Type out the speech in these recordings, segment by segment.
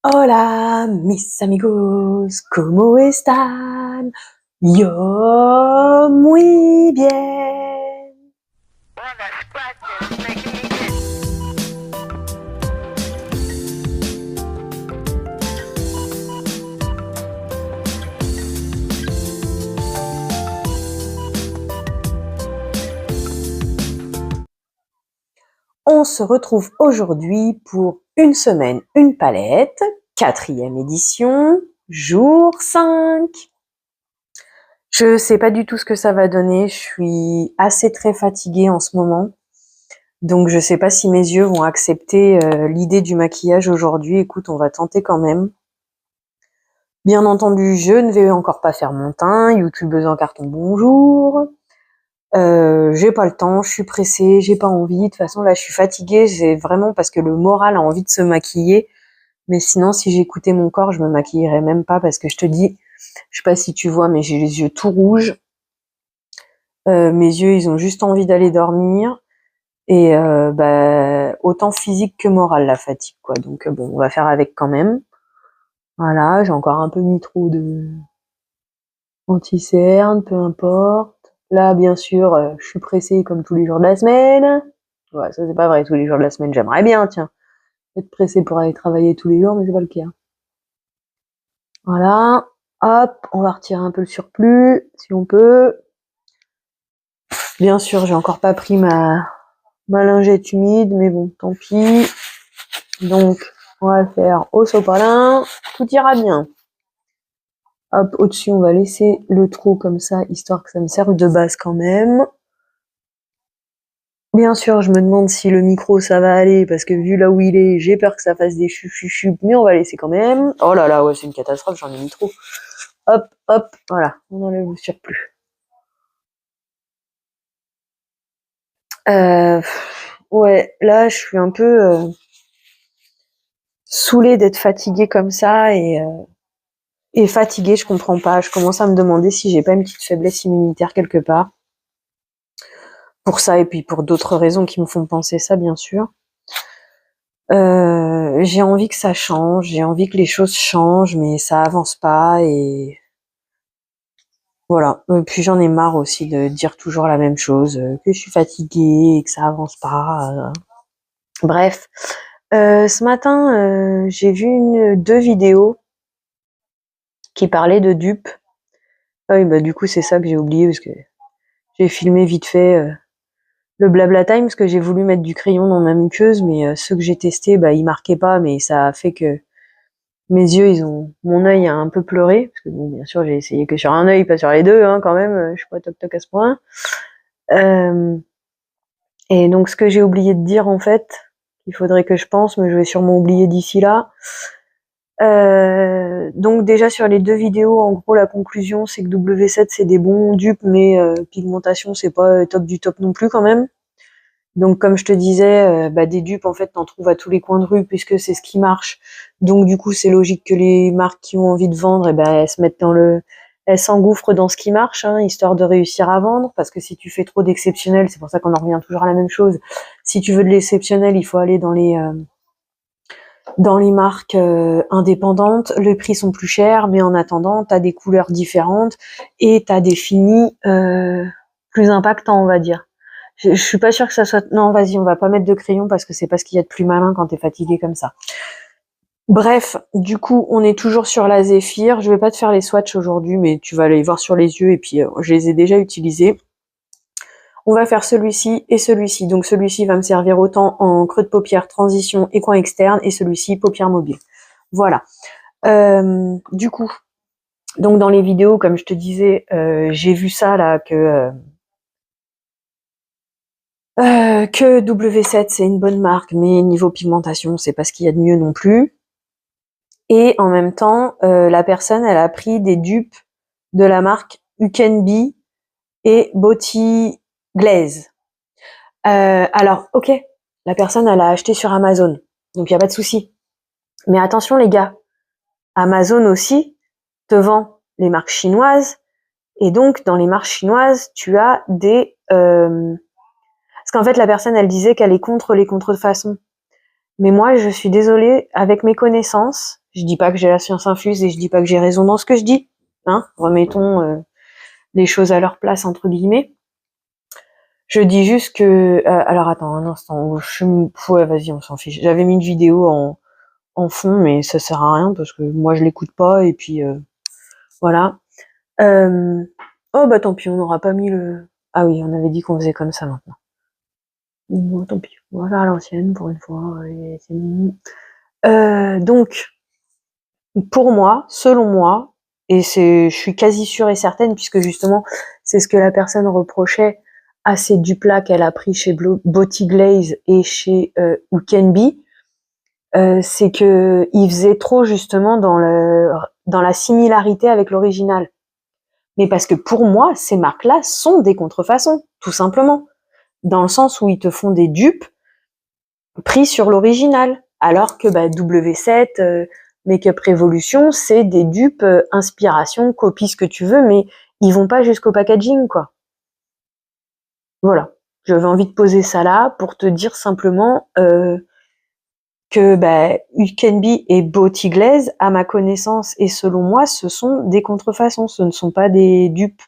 Hola, mis amigos, ¿cómo están? Yo muy bien. On se retrouve aujourd'hui pour une semaine, une palette, 4e édition, jour 5. Je sais pas du tout ce que ça va donner, je suis assez très fatiguée en ce moment. Donc je sais pas si mes yeux vont accepter l'idée du maquillage aujourd'hui. Écoute, on va tenter quand même. Bien entendu, je ne vais encore pas faire mon teint. Youtubeuse en carton, bonjour. J'ai pas le temps, je suis pressée, j'ai pas envie. De toute façon, là, je suis fatiguée. C'est vraiment parce que le moral a envie de se maquiller. Mais sinon, si j'écoutais mon corps, je me maquillerais même pas parce que je te dis, je sais pas si tu vois, mais j'ai les yeux tout rouges. Mes yeux, ils ont juste envie d'aller dormir. Et autant physique que moral, la fatigue, quoi. Donc bon, on va faire avec quand même. Voilà, j'ai encore un peu mis trop de anti-cerne, peu importe. Là, bien sûr, je suis pressée comme tous les jours de la semaine. Ouais, ça c'est pas vrai, tous les jours de la semaine, j'aimerais bien, tiens, être pressée pour aller travailler tous les jours, mais c'est pas le cas. Voilà, hop, on va retirer un peu le surplus, si on peut. Bien sûr, j'ai encore pas pris ma lingette humide, mais bon, tant pis. Donc, on va le faire au sopalin, tout ira bien. Hop, au-dessus, on va laisser le trou comme ça, histoire que ça me serve de base quand même. Bien sûr, je me demande si le micro ça va aller, parce que vu là où il est, j'ai peur que ça fasse des chup, mais on va laisser quand même. Oh là là, ouais, c'est une catastrophe, j'en ai mis trop. Hop, hop, voilà, on enlève le surplus. Ouais, là, je suis un peu saoulée d'être fatiguée comme ça, et fatiguée, je comprends pas. Je commence à me demander si j'ai pas une petite faiblesse immunitaire quelque part. Pour ça, et puis pour d'autres raisons qui me font penser ça, bien sûr. J'ai envie que ça change, j'ai envie que les choses changent, mais ça avance pas et voilà. Et puis j'en ai marre aussi de dire toujours la même chose, que je suis fatiguée et que ça avance pas. Bref, ce matin, j'ai vu deux vidéos qui parlaient de dupes. Ah oui, bah du coup c'est ça que j'ai oublié parce que j'ai filmé vite fait le blabla time parce que j'ai voulu mettre du crayon dans ma muqueuse, mais ceux que j'ai testés, bah ils marquaient pas, mais ça a fait que mes yeux, mon œil a un peu pleuré, parce que bon, bien sûr, j'ai essayé que sur un œil, pas sur les deux, hein, quand même, je suis pas toc toc à ce point. Euh, et donc, ce que j'ai oublié de dire, en fait, il faudrait que je pense, mais je vais sûrement oublier d'ici là. Donc déjà sur les deux vidéos, en gros, la conclusion, c'est que W7, c'est des bons dupes, mais pigmentation, c'est pas top du top non plus, quand même. Donc, comme je te disais, des dupes, en fait, t'en trouves à tous les coins de rue puisque c'est ce qui marche. Donc, du coup, c'est logique que les marques qui ont envie de vendre, elles se mettent elles s'engouffrent dans ce qui marche, hein, histoire de réussir à vendre. Parce que si tu fais trop d'exceptionnel, c'est pour ça qu'on en revient toujours à la même chose. Si tu veux de l'exceptionnel, il faut aller dans les marques indépendantes. Les prix sont plus chers, mais en attendant, t'as des couleurs différentes et t'as des finis plus impactants, on va dire. Je suis pas sûre que ça soit... Non, vas-y, on va pas mettre de crayon parce que c'est pas ce qu'il y a de plus malin quand t'es fatigué comme ça. Bref, du coup, on est toujours sur la Zéphyr. Je vais pas te faire les swatchs aujourd'hui, mais tu vas les voir sur les yeux et puis je les ai déjà utilisés. On va faire celui-ci et celui-ci. Donc celui-ci va me servir autant en creux de paupière, transition et coin externe, et celui-ci, paupière mobile. Voilà. Du coup, donc dans les vidéos, comme je te disais, j'ai vu ça là que W7 c'est une bonne marque, mais niveau pigmentation, c'est pas ce qu'il y a de mieux non plus. Et en même temps, la personne, elle a pris des dupes de la marque Ukenbi et Body Glaze. Alors, ok, la personne, elle a acheté sur Amazon, donc il y a pas de souci. Mais attention les gars, Amazon aussi te vend les marques chinoises, et donc dans les marques chinoises, tu as des... Parce qu'en fait, la personne, elle disait qu'elle est contre les contrefaçons. Mais moi, je suis désolée, avec mes connaissances, Je dis pas que j'ai la science infuse et je dis pas que j'ai raison dans ce que je dis. Hein, remettons les choses à leur place, entre guillemets. Je dis juste que... alors attends un instant. Ouais, vas-y, on s'en fiche. J'avais mis une vidéo en fond, mais ça sert à rien parce que moi, je l'écoute pas. Et puis, voilà. Oh, bah tant pis, on n'aura pas mis le... Ah oui, on avait dit qu'on faisait comme ça maintenant. Bon, tant pis, on va faire à l'ancienne pour une fois. Et c'est mignon. Donc, pour moi, selon moi, et je suis quasi sûre et certaine, puisque justement, c'est ce que la personne reprochait à ces dupes-là qu'elle a pris chez Botti Glaze et chez Ukenbi, c'est que ils faisaient trop justement dans la similarité avec l'original. Mais parce que pour moi, ces marques-là sont des contrefaçons, tout simplement. Dans le sens où ils te font des dupes pris sur l'original. Alors que W7, Make-up Revolution, c'est des dupes, inspiration, copie ce que tu veux, mais ils vont pas jusqu'au packaging, quoi. Voilà. J'avais envie de poser ça là pour te dire simplement que Ukenbi et Botti Glaze, à ma connaissance et selon moi, ce sont des contrefaçons, ce ne sont pas des dupes.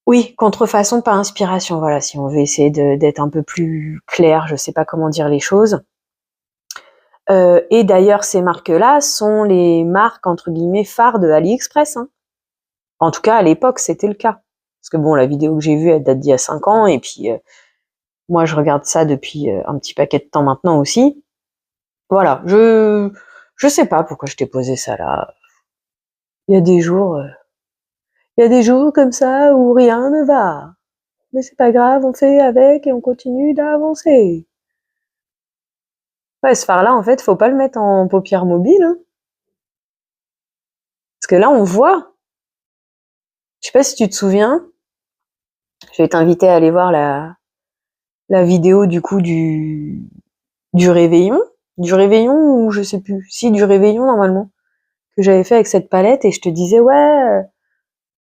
Oui, contrefaçon, pas inspiration, voilà, si on veut essayer d'être un peu plus clair, je sais pas comment dire les choses. Et d'ailleurs, ces marques-là sont les marques entre guillemets phares de AliExpress. Hein. En tout cas, à l'époque, c'était le cas. Parce que bon, la vidéo que j'ai vue, elle date d'il y a 5 ans, et puis moi, je regarde ça depuis un petit paquet de temps maintenant aussi. Voilà, je sais pas pourquoi je t'ai posé ça là. Il y a des jours, il y a des jours comme ça où rien ne va. Mais c'est pas grave, on fait avec et on continue d'avancer. Ouais, ce phare-là, en fait, faut pas le mettre en paupière mobile, hein. Parce que là, on voit. Je sais pas si tu te souviens. Je vais t'inviter à aller voir la vidéo du coup du réveillon. Du réveillon ou je sais plus. Si, du réveillon normalement. Que j'avais fait avec cette palette et je te disais, ouais,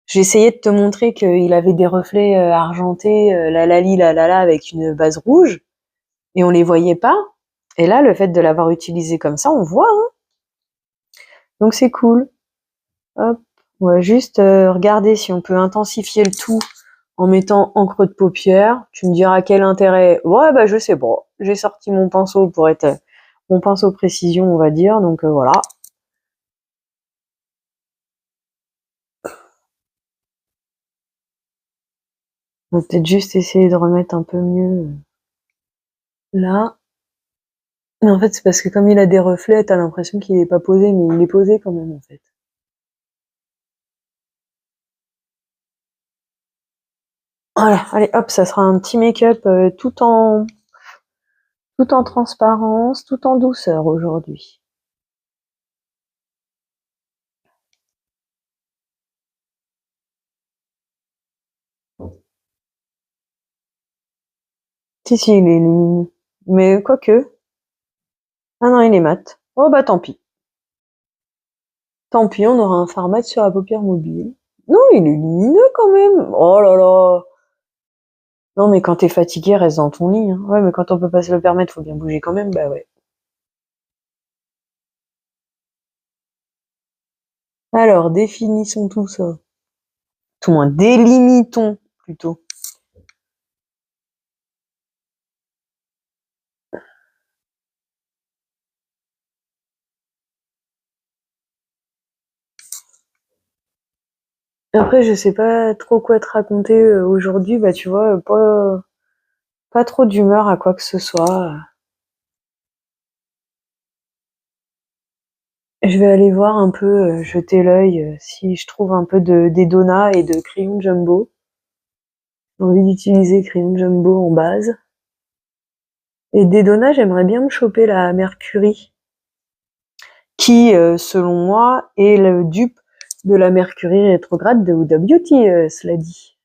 j'essayais de te montrer qu'il avait des reflets argentés, la avec une base rouge. Et on les voyait pas. Et là, le fait de l'avoir utilisé comme ça, on voit, hein. Donc c'est cool. Hop. On va juste regarder si on peut intensifier le tout en mettant en creux de paupière. Tu me diras quel intérêt. Ouais, je sais pas. J'ai sorti mon pinceau pour être mon pinceau précision, on va dire. Donc voilà. On va peut-être juste essayer de remettre un peu mieux là. Mais en fait, c'est parce que comme il a des reflets, t'as l'impression qu'il est pas posé, mais il est posé quand même en fait. Voilà, allez hop, ça sera un petit make-up tout en transparence, tout en douceur aujourd'hui. Si, il est lumineux. Mais quoique. Ah non, il est mat. Oh bah tant pis. Tant pis, on aura un fard mat sur la paupière mobile. Non, il est lumineux quand même. Oh là là. Non, mais quand t'es fatigué, reste dans ton lit. Hein. Ouais, mais quand on peut pas se le permettre, faut bien bouger quand même. Bah ouais. Alors, définissons tout ça. Tout moins, délimitons plutôt. Après, je sais pas trop quoi te raconter aujourd'hui. Bah, tu vois, pas trop d'humeur à quoi que ce soit. Je vais aller voir un peu, jeter l'œil si je trouve un peu des donuts et de crayons jumbo. J'ai envie d'utiliser crayon jumbo en base. Et des donuts, j'aimerais bien me choper la Mercury, qui, selon moi, est le dupe de la Mercury rétrograde de Huda Beauty, cela dit.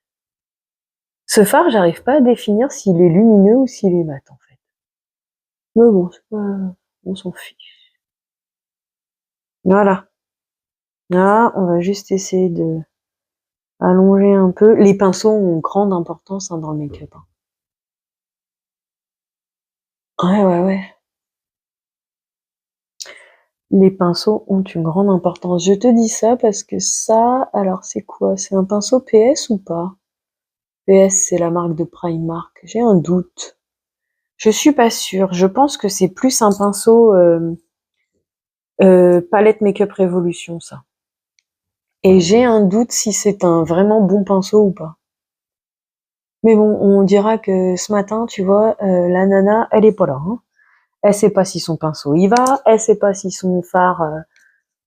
Ce phare, j'arrive pas à définir s'il est lumineux ou s'il est mat, en fait. Mais bon, c'est pas... on s'en fiche. Voilà. Là, on va juste essayer de allonger un peu. Les pinceaux ont grande importance hein, dans le make-up. Hein. Ouais. Les pinceaux ont une grande importance. Je te dis ça parce que ça, alors c'est quoi? C'est un pinceau PS ou pas? PS, c'est la marque de Primark. J'ai un doute. Je suis pas sûre. Je pense que c'est plus un pinceau palette Make-up Révolution, ça. Et j'ai un doute si c'est un vraiment bon pinceau ou pas. Mais bon, on dira que ce matin, tu vois, la nana, elle est pas là. Hein. Elle sait pas si son pinceau y va, elle sait pas si son fard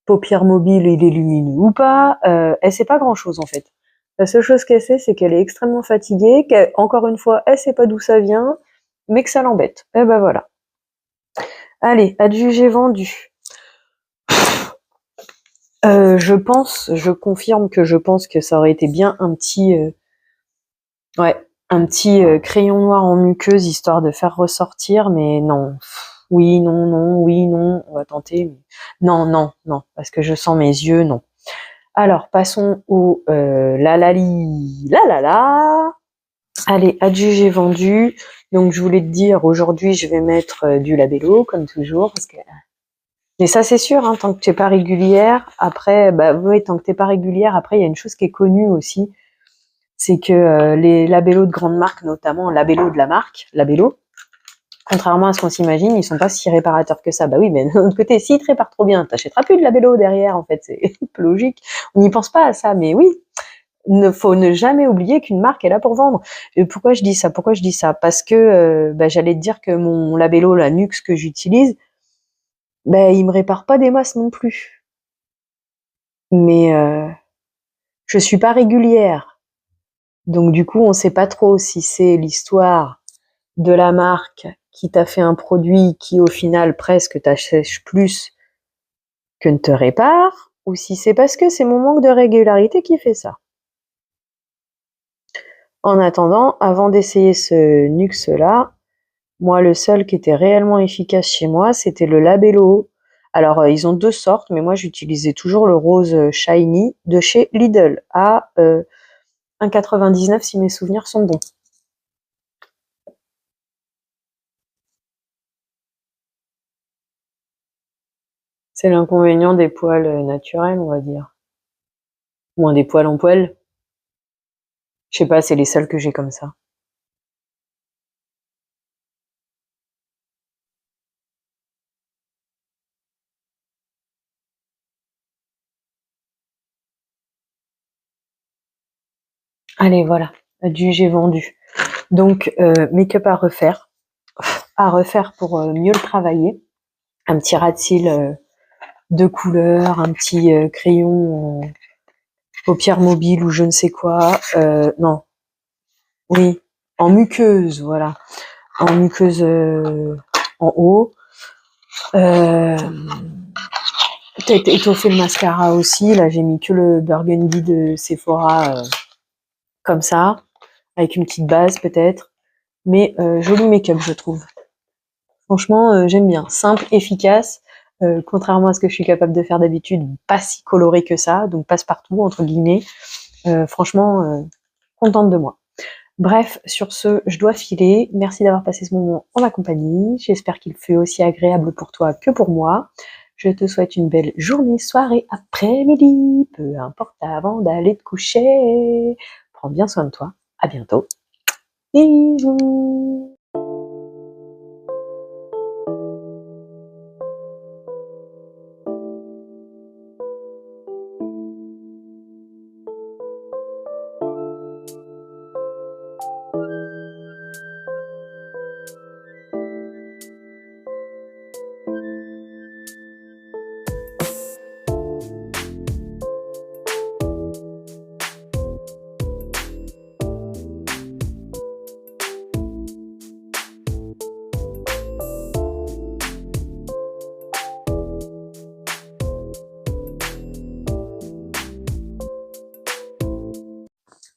paupières mobile il est lumineux ou pas. Elle sait pas grand-chose en fait. La seule chose qu'elle sait, c'est qu'elle est extrêmement fatiguée, qu'encore une fois, elle sait pas d'où ça vient, mais que ça l'embête. Et ben voilà. Allez, adjugé vendu. Je confirme que je pense que ça aurait été bien un petit, un petit crayon noir en muqueuse histoire de faire ressortir, mais non. Oui, non, non, oui, non. On va tenter. Non, non, non, parce que je sens mes yeux, non. Alors, passons au la la li, la la la. Allez, adjugé vendu. Donc, je voulais te dire, aujourd'hui, je vais mettre du labello, comme toujours, parce que mais ça, c'est sûr, hein, tant que tu n'es pas régulière, après, bah oui, tant que t'es pas régulière, après, il y a une chose qui est connue aussi, c'est que les labellos de grandes marques, notamment labello de la marque, labello, contrairement à ce qu'on s'imagine, ils sont pas si réparateurs que ça. Bah oui, mais d'un autre côté, s'ils te réparent trop bien, t'achèteras plus de labello derrière, en fait, c'est un peu logique. On n'y pense pas à ça, mais oui, faut ne jamais oublier qu'une marque est là pour vendre. Et pourquoi je dis ça? Pourquoi je dis ça? Parce que bah, j'allais te dire que mon labello, la Nux que j'utilise, bah, il me répare pas des masses non plus. Mais je suis pas régulière. Donc du coup, on sait pas trop si c'est l'histoire de la marque qui t'a fait un produit qui au final presque t'achète plus que ne te répare, ou si c'est parce que c'est mon manque de régularité qui fait ça. En attendant, avant d'essayer ce Nux là, moi, le seul qui était réellement efficace chez moi, c'était le Labello. Alors, ils ont deux sortes, mais moi, j'utilisais toujours le rose shiny de chez Lidl à 1,99 si mes souvenirs sont bons. C'est l'inconvénient des poils naturels, on va dire. Moins des poils en poils. Je sais pas, c'est les seuls que j'ai comme ça. Allez, voilà. Du j'ai vendu. Donc, make-up à refaire pour mieux le travailler. Un petit ras de cils de couleur, un petit crayon paupières mobiles ou je ne sais quoi. Non, oui, en muqueuse, voilà. En muqueuse en haut. Peut-être étoffer le mascara aussi. Là, j'ai mis que le Burgundy de Sephora comme ça, avec une petite base peut-être. Mais joli make-up, je trouve. Franchement, j'aime bien. Simple, efficace. Contrairement à ce que je suis capable de faire d'habitude, pas si coloré que ça, donc passe-partout, entre guillemets. Franchement, contente de moi. Bref, sur ce, je dois filer. Merci d'avoir passé ce moment en ma compagnie. J'espère qu'il fut aussi agréable pour toi que pour moi. Je te souhaite une belle journée, soirée, après-midi, peu importe avant d'aller te coucher. Prends bien soin de toi. À bientôt. Bisous.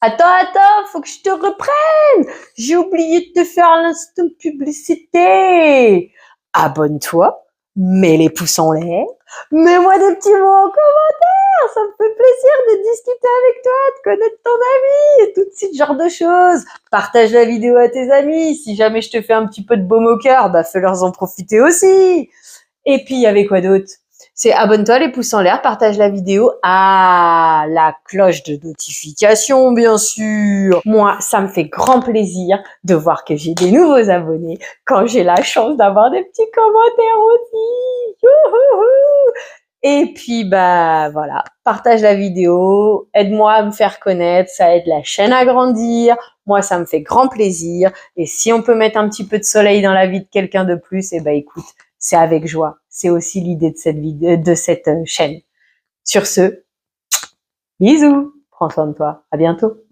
Attends, faut que je te reprenne. J'ai oublié de te faire l'instant publicité. Abonne-toi, mets les pouces en l'air, mets-moi des petits mots en commentaire. Ça me fait plaisir de discuter avec toi, de connaître ton ami et tout ce genre de choses. Partage la vidéo à tes amis. Si jamais je te fais un petit peu de baume au cœur, bah fais-leur en profiter aussi. Et puis, il y avait quoi d'autre? C'est abonne-toi, les pouces en l'air, partage la vidéo. Ah, la cloche de notification, bien sûr. Moi, ça me fait grand plaisir de voir que j'ai des nouveaux abonnés quand j'ai la chance d'avoir des petits commentaires aussi. Youhouhou. Et puis, bah voilà, partage la vidéo, aide-moi à me faire connaître, ça aide la chaîne à grandir. Moi, ça me fait grand plaisir. Et si on peut mettre un petit peu de soleil dans la vie de quelqu'un de plus, eh ben écoute, c'est avec joie. C'est aussi l'idée de cette vidéo, de cette chaîne. Sur ce, bisous, prends soin de toi, à bientôt.